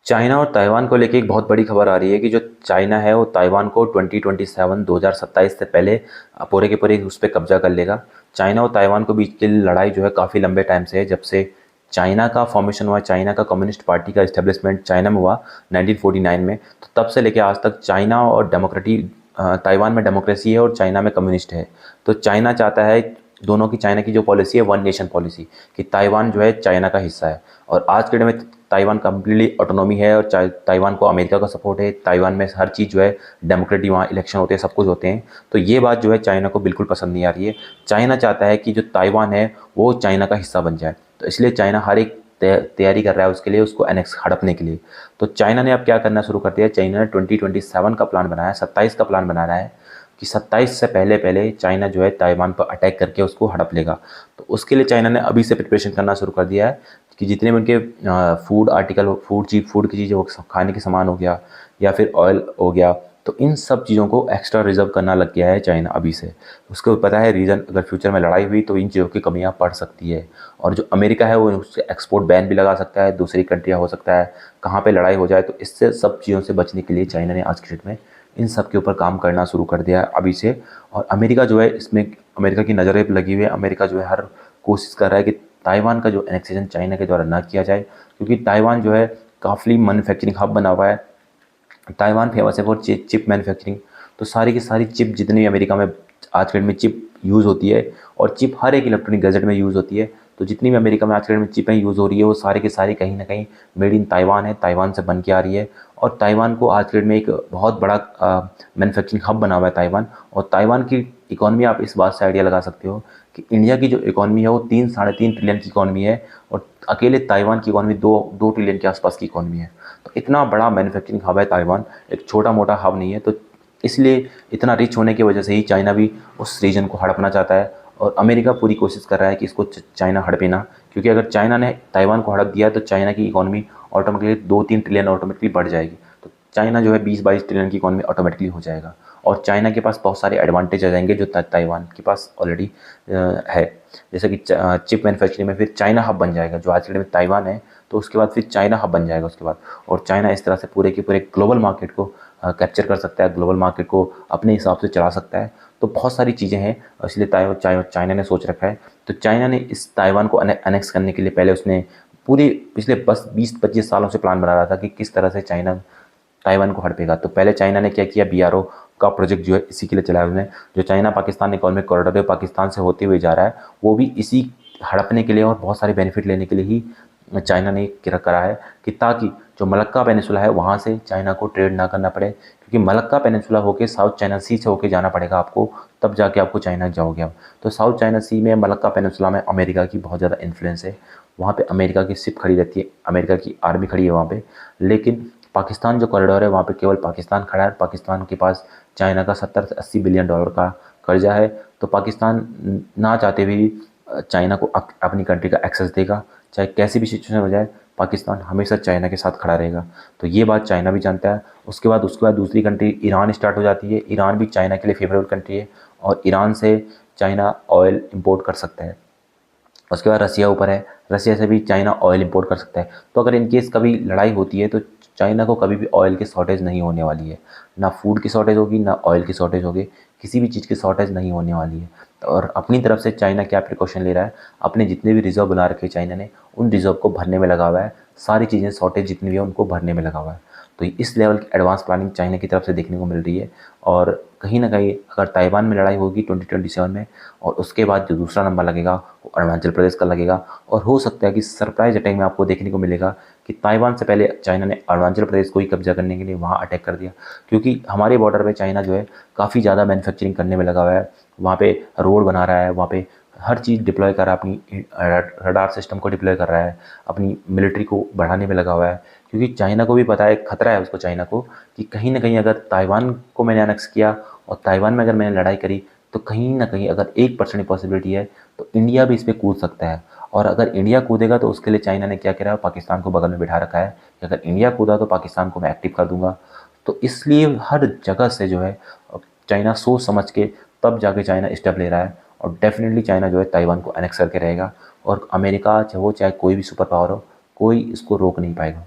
China और Taiwan को लेके एक बहुत बड़ी खबर आ रही है कि जो चाइना है वो ताइवान को 2027 से पहले पूरे के पूरे उस पर कब्जा कर लेगा। चाइना और ताइवान के बीच की लड़ाई जो है काफ़ी लंबे टाइम से है, जब से चाइना का फॉर्मेशन हुआ, चाइना का कम्युनिस्ट पार्टी का इस्टेब्लिशमेंट चाइना में हुआ 1949 में। तो तब से लेके आज तक चाइना और ताइवान में डेमोक्रेसी है और चाइना में कम्युनिस्ट है। तो चाइना चाहता है, दोनों की चाइना की जो पॉलिसी है वन नेशन पॉलिसी, कि ताइवान जो है चाइना का हिस्सा है। और आज के डेट में ताइवान कम्प्लीटली ऑटोनॉमी है और ताइवान को अमेरिका का सपोर्ट है। ताइवान में हर चीज़ जो है डेमोक्रेटिक, वहाँ इलेक्शन होते हैं, सब कुछ होते हैं। तो ये बात जो है चाइना को बिल्कुल पसंद नहीं आ रही है। चाइना चाहता है कि जो ताइवान है वो चाइना का हिस्सा बन जाए। तो इसलिए चाइना हर एक तैयारी कर रहा है उसके लिए, उसको एनेक्स हड़पने के लिए। तो चाइना ने अब क्या करना शुरू कर दिया, चाइना ने 2027 का प्लान बनाया, 27 का प्लान बना रहा है कि 27 से पहले पहले चाइना जो है ताइवान पर अटैक करके उसको हड़प लेगा। तो उसके लिए चाइना ने अभी से प्रिपरेशन करना शुरू कर दिया है कि जितने भी उनके फूड आर्टिकल, फूड की चीज़ें, खाने के सामान हो गया या फिर ऑयल हो गया, तो इन सब चीज़ों को एक्स्ट्रा रिजर्व करना लग गया है चाइना अभी से। उसको पता है रीज़न, अगर फ्यूचर में लड़ाई हुई तो इन चीज़ों की कमियां पड़ सकती है। और जो अमेरिका है वो उससे एक्सपोर्ट बैन भी लगा सकता है, दूसरी कंट्रियाँ हो सकता है कहाँ पे लड़ाई हो जाए। तो इससे सब चीज़ों से बचने के लिए चाइना ने आज की डेट में इन सब के ऊपर काम करना शुरू कर दिया है अभी से। और अमेरिका जो है इसमें, अमेरिका की नज़रें लगी हुई है। अमेरिका जो है हर कोशिश कर रहा है कि ताइवान का जो एनेक्सेशन चाइना के द्वारा ना किया जाए, क्योंकि ताइवान जो है काफ़ी मैन्युफैक्चरिंग हब बना हुआ है। ताइवान फेमस है फॉर चिप मैन्युफैक्चरिंग। तो सारी की सारी चिप, जितनी भी अमेरिका में आज के डेट में चिप यूज़ होती है, और चिप हर एक इलेक्ट्रॉनिक गैजेट में यूज़ होती है। तो जितनी भी अमेरिका में आज के डेट में चिपें यूज़ हो रही है वो सारी की सारी कहीं ना कहीं मेड इन ताइवान है, ताइवान से बन के आ रही है। और ताइवान को आज के डेट में एक बहुत बड़ा मैन्युफैक्चरिंग हब बना हुआ है ताइवान। और ताइवान की इकॉनमी, आप इस बात से आइडिया लगा सकते हो कि इंडिया की जो इकॉनमी है वो 3-3.5 ट्रिलियन की इकॉनमी है, और अकेले ताइवान की इकॉनमी 2 ट्रिलियन के आसपास की इकॉनमी है। तो इतना बड़ा मैन्युफैक्चरिंग हब है ताइवान, एक छोटा मोटा हब नहीं है। तो इसलिए इतना रिच होने की वजह से ही चाइना भी उस रीजन को हड़पना चाहता है। और अमेरिका पूरी कोशिश कर रहा है कि इसको चाइना हड़पे ना, क्योंकि अगर चाइना ने ताइवान को हड़प दिया तो चाइना की इकॉनमी ऑटोमेटिकली 2-3 ट्रिलियन ऑटोमेटिकली बढ़ जाएगी। तो चाइना जो है 20-22 ट्रिलियन की इकॉनमी ऑटोमेटिकली हो जाएगा। और चाइना के पास बहुत सारे एडवांटेज आ जाएंगे जो ताइवान के पास ऑलरेडी है। जैसे कि चिप मैन्युफैक्चरिंग में फिर चाइना हब बन जाएगा, जो आज के डेट में ताइवान है तो उसके बाद फिर चाइना हब बन जाएगा उसके बाद। और चाइना इस तरह से पूरे के पूरे ग्लोबल मार्केट को कैप्चर कर सकता है, ग्लोबल मार्केट को अपने हिसाब से चला सकता है। तो बहुत सारी चीज़ें हैं, इसलिए चाइना ने सोच रखा है। तो चाइना ने इस ताइवान को अनेक्स करने के लिए पहले उसने पूरी पिछले बस 20-25 सालों से प्लान बना रहा था कि किस तरह से चाइना ताइवान को हड़पेगा। तो पहले चाइना ने क्या किया, BRO का प्रोजेक्ट जो है इसी के लिए चलाया उसने। जो चाइना पाकिस्तान इकोनॉमिक कॉरिडोर है, पाकिस्तान से होते हुए जा रहा है, वो भी इसी हड़पने के लिए और बहुत सारे बेनिफिट लेने के लिए ही चाइना ने करा है, कि ताकि जो मलक्का पेनिसुला है वहाँ से चाइना को ट्रेड ना करना पड़े। क्योंकि मलक्का पेनिसुला होके साउथ चाइना सी से होके जाना पड़ेगा आपको, तब जाके आपको चाइना जाओगे आप। तो साउथ चाइना सी में, मलक्का पेनिसुला में अमेरिका की बहुत ज़्यादा इन्फ्लुएंस है। वहाँ पे अमेरिका की शिप खड़ी रहती है, अमेरिका की आर्मी खड़ी है वहाँ पे। लेकिन पाकिस्तान जो कॉरिडोर है वहाँ पे केवल पाकिस्तान खड़ा है। पाकिस्तान के पास चाइना का 70 से 80 बिलियन डॉलर का कर्जा है। तो पाकिस्तान ना चाहते हुए चाइना को अपनी कंट्री का एक्सेस देगा, चाहे कैसी भी सिचुएशन हो जाए। पाकिस्तान हमेशा चाइना के साथ खड़ा रहेगा। तो ये बात चाइना भी जानता है। उसके बाद दूसरी कंट्री ईरान स्टार्ट हो जाती है। ईरान भी चाइना के लिए फेवरेबल कंट्री है, और ईरान से चाइना ऑयल इंपोर्ट कर सकता है। उसके बाद रसिया ऊपर है, रसिया से भी चाइना ऑयल इंपोर्ट कर सकता है। तो अगर इनकेस कभी लड़ाई होती है तो चाइना को कभी भी ऑयल की शॉर्टेज नहीं होने वाली है। ना फूड की शॉर्टेज होगी, ना ऑयल की शॉर्टेज होगी, किसी भी चीज़ की शॉर्टेज नहीं होने वाली है। और अपनी तरफ से चाइना क्या प्रिकॉशन ले रहा है, अपने जितने भी रिजर्व बना रखे चाइना ने, उन रिजर्व को भरने में लगा हुआ है। सारी चीज़ें शॉर्टेज जितनी भी है उनको भरने में लगा हुआ है। तो इस लेवल की एडवांस प्लानिंग चाइना की तरफ से देखने को मिल रही है। और कहीं ना कहीं अगर ताइवान में लड़ाई होगी 2027 में, और उसके बाद जो दूसरा नंबर लगेगा वो अरुणाचल प्रदेश का लगेगा। और हो सकता है कि सरप्राइज अटैक में आपको देखने को मिलेगा कि ताइवान से पहले चाइना ने अरुणाचल प्रदेश को ही कब्जा करने के लिए वहाँ अटैक कर दिया। क्योंकि हमारे बॉर्डर पे चाइना जो है काफ़ी ज़्यादा मैन्युफैक्चरिंग करने में लगा हुआ है। वहाँ पे रोड बना रहा है, वहाँ पे हर चीज़ डिप्लॉय कर रहा है, अपनी रडार सिस्टम को डिप्लॉय कर रहा है, अपनी मिलिट्री को बढ़ाने में लगा हुआ है। क्योंकि चाइना को भी पता है, खतरा है उसको, चाइना को, कि कहीं ना कहीं अगर ताइवान को मैंने अनेक्स किया और ताइवान में अगर मैंने लड़ाई करी तो कहीं ना कहीं अगर 1% पॉसिबिलिटी है तो इंडिया भी इस पर कूद सकता है। और अगर इंडिया कूदेगा तो उसके लिए चाइना ने क्या करा, पाकिस्तान को बगल में बिठा रखा है कि अगर इंडिया कूदा तो पाकिस्तान को मैं एक्टिव कर दूंगा। तो इसलिए हर जगह से जो है चाइना सोच समझ के तब जाके चाइना स्टेप ले रहा है। और डेफिनेटली चाइना जो है ताइवान को अनेक्स करके रहेगा। और अमेरिका चाहे वो चाहे कोई भी सुपर पावर हो, कोई इसको रोक नहीं पाएगा।